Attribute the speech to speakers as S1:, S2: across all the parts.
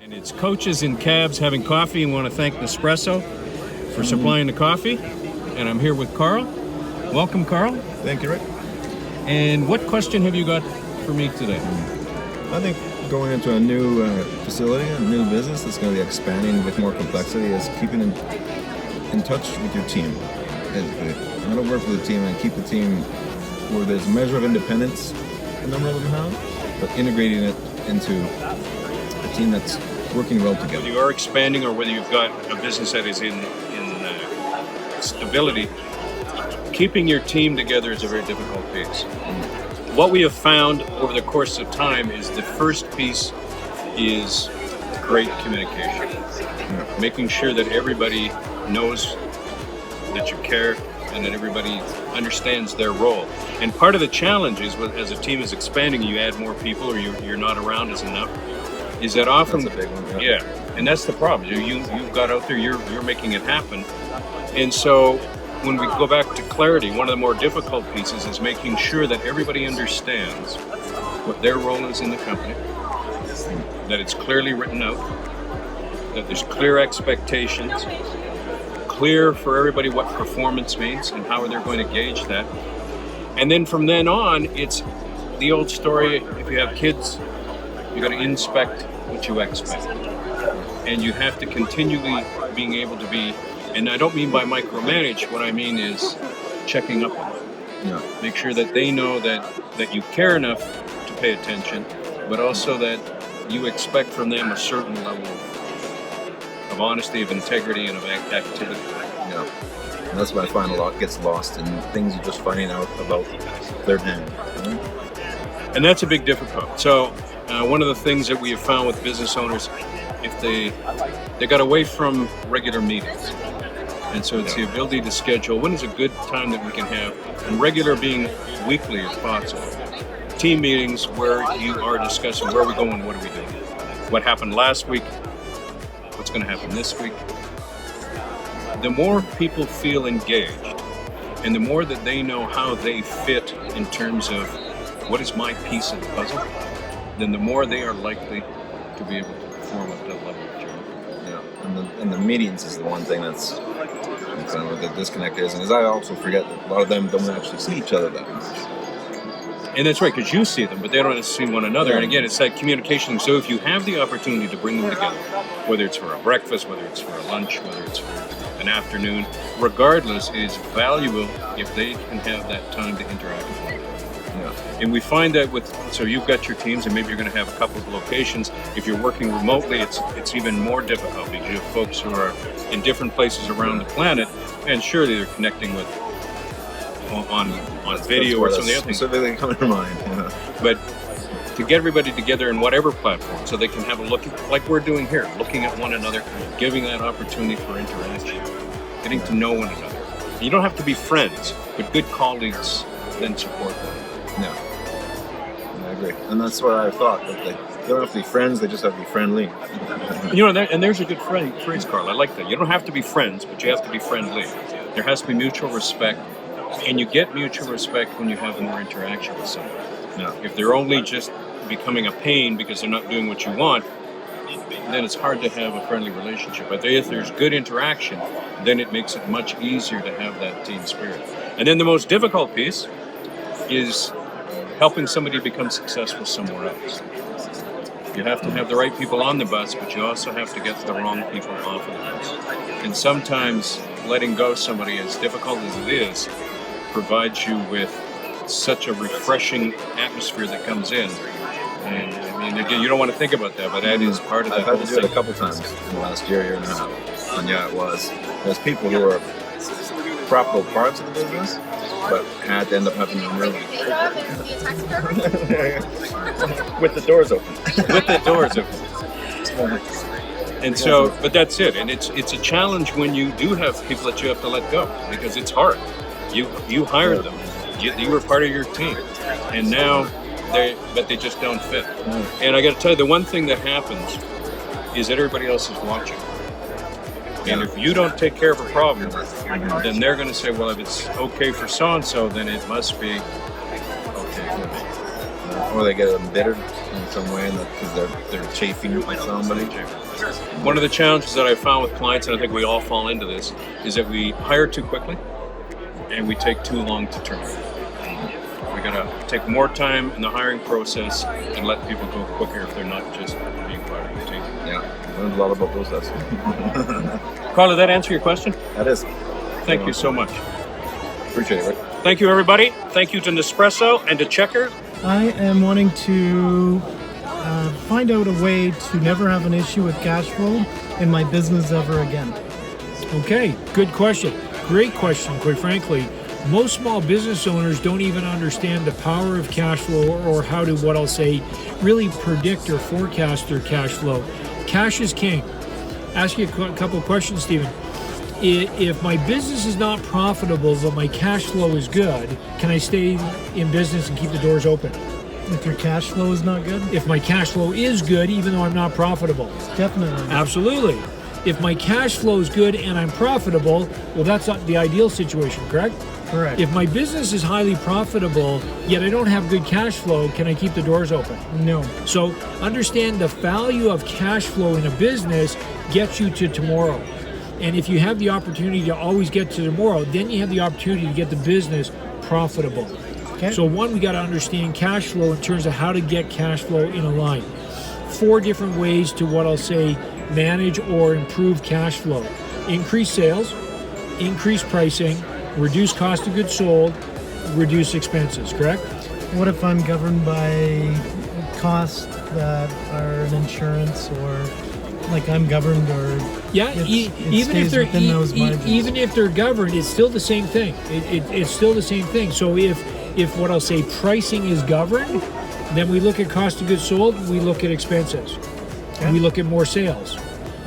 S1: And it's coaches in cabs having coffee, and want to thank Nespresso for supplying the coffee. And I'm here with Carl. Welcome, Carl.
S2: Thank you, Rick.
S1: And what question have you got for me today?
S2: I think going into a new facility, a new business that's going to be expanding with more complexity is keeping in touch with your team. How to work with the team and keep the team where there's a measure of independence, the number of them have, but integrating it into a team that's working well together.
S1: Whether you are expanding or whether you've got a business that is in stability, keeping your team together is a very difficult piece. What we have found over the course of time is the first piece is great communication. Making sure that everybody knows that you care and that everybody understands their role. And part of the challenge is, as a team is expanding, you add more people or you're not around as enough, is that often...
S2: That's a big one,
S1: yeah. And that's the problem. You've got out there, you're making it happen. And so when we go back to clarity, one of the more difficult pieces is making sure that everybody understands what their role is in the company, that it's clearly written out, that there's clear expectations, clear for everybody what performance means and how they're going to gauge that. And then from then on, it's the old story, if you have kids, you got to inspect what you expect. And you have to continually being able to be, and I don't mean by micromanage, what I mean is checking up on them.
S2: Yeah.
S1: Make sure that they know that you care enough to pay attention, but also that you expect from them a certain level of honesty, of integrity, and of activity.
S2: Yeah. And that's why I find a lot gets lost in things you're just finding out about their name.
S1: And that's a big difficult. So one of the things that we have found with business owners, if they got away from regular meetings. And so it's the ability to schedule when is a good time that we can have, and regular being weekly if possible. Team meetings where you are discussing where are we going, what are we doing, what happened last week, what's going to happen this week. The more people feel engaged and the more that they know how they fit in terms of what is my piece of the puzzle, then the more they are likely to be able to perform at that level of journey.
S2: Yeah, and the meetings is the one thing that's kind of what the disconnect is. And as I also forget that a lot of them don't actually see each other that much.
S1: And that's right, because you see them, but they don't see one another. And again, it's that communication. So if you have the opportunity to bring them together, whether it's for a breakfast, whether it's for a lunch, whether it's for an afternoon, regardless, it is valuable if they can have that time to interact with one another.
S2: Yeah.
S1: And we find that so you've got your teams, and maybe you're going to have a couple of locations. If you're working remotely, it's even more difficult because you have folks who are in different places around the planet, and surely they're connecting with on video or some of the other things.
S2: Specifically coming to mind. Yeah.
S1: But to get everybody together in whatever platform, so they can have a look, like we're doing here, looking at one another, giving that opportunity for interaction, getting to know one another. You don't have to be friends, but good colleagues then support one another.
S2: Yeah, I agree. And that's what I thought. That they don't have to be friends, they just have to be friendly.
S1: And there's a good phrase, Carl. I like that. You don't have to be friends, but you have to be friendly. There has to be mutual respect. And you get mutual respect when you have more interaction with someone. Now, if they're only just becoming a pain because they're not doing what you want, then it's hard to have a friendly relationship. But if there's good interaction, then it makes it much easier to have that team spirit. And then the most difficult piece is helping somebody become successful somewhere else. You have to have the right people on the bus, but you also have to get the wrong people off of the bus. And sometimes letting go somebody, as difficult as it is, provides you with such a refreshing atmosphere that comes in. And I mean, again, you don't want to think about that, but that is part of that whole thing.
S2: I've had to do it a couple times in the last year and a half. And yeah, it was. There's people who are profitable parts of the business, but had to end up having to really... with the doors open.
S1: With the doors open. And so, but that's it. And it's a challenge when you do have people that you have to let go, because it's hard. You hired them. You were part of your team. And now they just don't fit. And I got to tell you, the one thing that happens is that everybody else is watching. And if you don't take care of a problem, then they're going to say, well, if it's okay for so-and-so, then it must be okay for me.
S2: Or they get embittered and in some way, because they're chafing by somebody.
S1: One of the challenges that I found with clients, and I think we all fall into this, is that we hire too quickly and we take too long to terminate. We gotta take more time in the hiring process and let people go quicker if they're not just being part of the team.
S2: Yeah, learned a lot about those lessons.
S1: Carl, did that answer your question?
S2: That is.
S1: Thank you so much.
S2: Appreciate it. Rick.
S1: Thank you, everybody. Thank you to Nespresso and to Checker.
S3: I am wanting to find out a way to never have an issue with cash flow in my business ever again.
S4: Okay, good question. Great question, quite frankly. Most small business owners don't even understand the power of cash flow or how to, what I'll say, really predict or forecast their cash flow. Cash is king. Ask you a couple of questions, Stephen. If my business is not profitable but my cash flow is good, can I stay in business and keep the doors open?
S3: If your cash flow is not good?
S4: If my cash flow is good, even though I'm not profitable?
S3: Definitely.
S4: Absolutely. If my cash flow is good and I'm profitable, well, that's not the ideal situation, correct?
S3: Correct.
S4: If my business is highly profitable, yet I don't have good cash flow, can I keep the doors open?
S3: No.
S4: So understand the value of cash flow in a business gets you to tomorrow. And if you have the opportunity to always get to tomorrow, then you have the opportunity to get the business profitable.
S3: Okay.
S4: So one, we got to understand cash flow in terms of how to get cash flow in a line. 4 different ways to, what I'll say, manage or improve cash flow. Increase sales, increase pricing, reduce cost of goods sold, reduce expenses, correct?
S3: What if I'm governed by costs that are an insurance, or like I'm governed, or
S4: Yeah, even if they're
S3: within those margins?
S4: even if they're governed, it's still the same thing. It's still the same thing. So if what I'll say, pricing is governed, then we look at cost of goods sold, we look at expenses, and we look at more sales,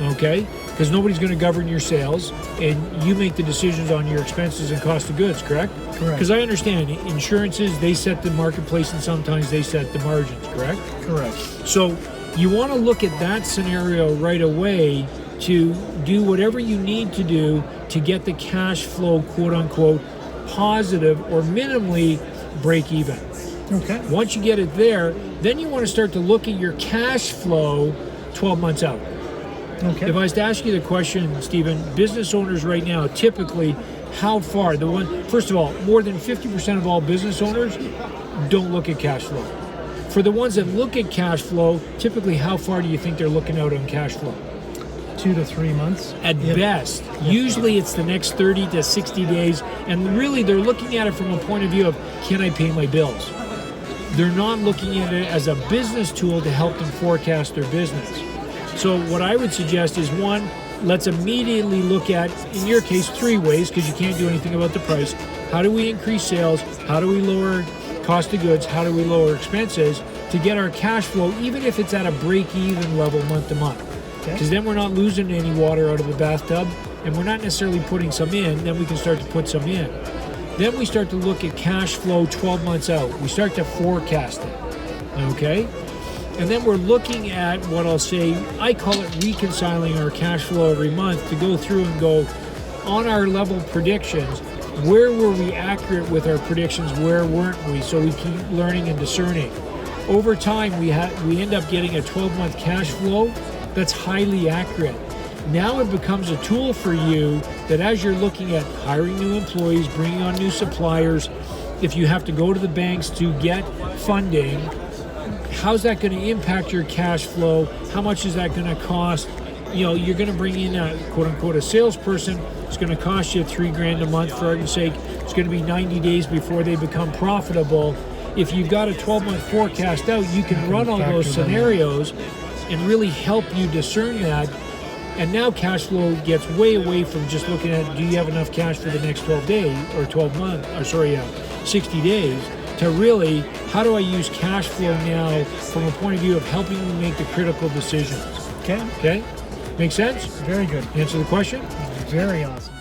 S4: okay? Because nobody's going to govern your sales, and you make the decisions on your expenses and cost of goods, correct?
S3: Correct.
S4: Because I understand insurances, they set the marketplace, and sometimes they set the margins, correct?
S3: Correct.
S4: So you want to look at that scenario right away to do whatever you need to do to get the cash flow, quote unquote, positive or minimally break even.
S3: Okay.
S4: Once you get it there, then you want to start to look at your cash flow 12 months out.
S3: Okay.
S4: If I was to ask you the question, Stephen, business owners right now, typically, how far? First of all, more than 50% of all business owners don't look at cash flow. For the ones that look at cash flow, typically, how far do you think they're looking out on cash flow?
S3: 2 to 3 months.
S4: At best. Usually it's the next 30 to 60 days, and really they're looking at it from a point of view of, can I pay my bills? They're not looking at it as a business tool to help them forecast their business. So what I would suggest is, one, let's immediately look at, in your case, 3 ways, because you can't do anything about the price. How do we increase sales? How do we lower cost of goods? How do we lower expenses to get our cash flow, even if it's at a break-even level month to month? Because then we're not losing any water out of the bathtub, and we're not necessarily putting some in, then we can start to put some in. Then we start to look at cash flow 12 months out. We start to forecast it, okay? And then we're looking at what I'll say, I call it reconciling our cash flow every month, to go through and go on our level predictions, where were we accurate with our predictions, where weren't we, so we keep learning and discerning. Over time, we end up getting a 12-month cash flow that's highly accurate. Now it becomes a tool for you that, as you're looking at hiring new employees, bringing on new suppliers, if you have to go to the banks to get funding, how's that going to impact your cash flow? How much is that going to cost? You know, you're going to bring in a quote unquote a salesperson. It's going to cost you $3,000 a month, for argument's sake. It's going to be 90 days before they become profitable. If you've got a 12-month forecast out, you can run all those scenarios and really help you discern that. And now cash flow gets way away from just looking at, do you have enough cash for the next 12 days or 12 months, or 60 days, to really, how do I use cash flow now from a point of view of helping me make the critical decisions? Okay? Make sense?
S3: Very good.
S4: Answer the question?
S3: Very awesome.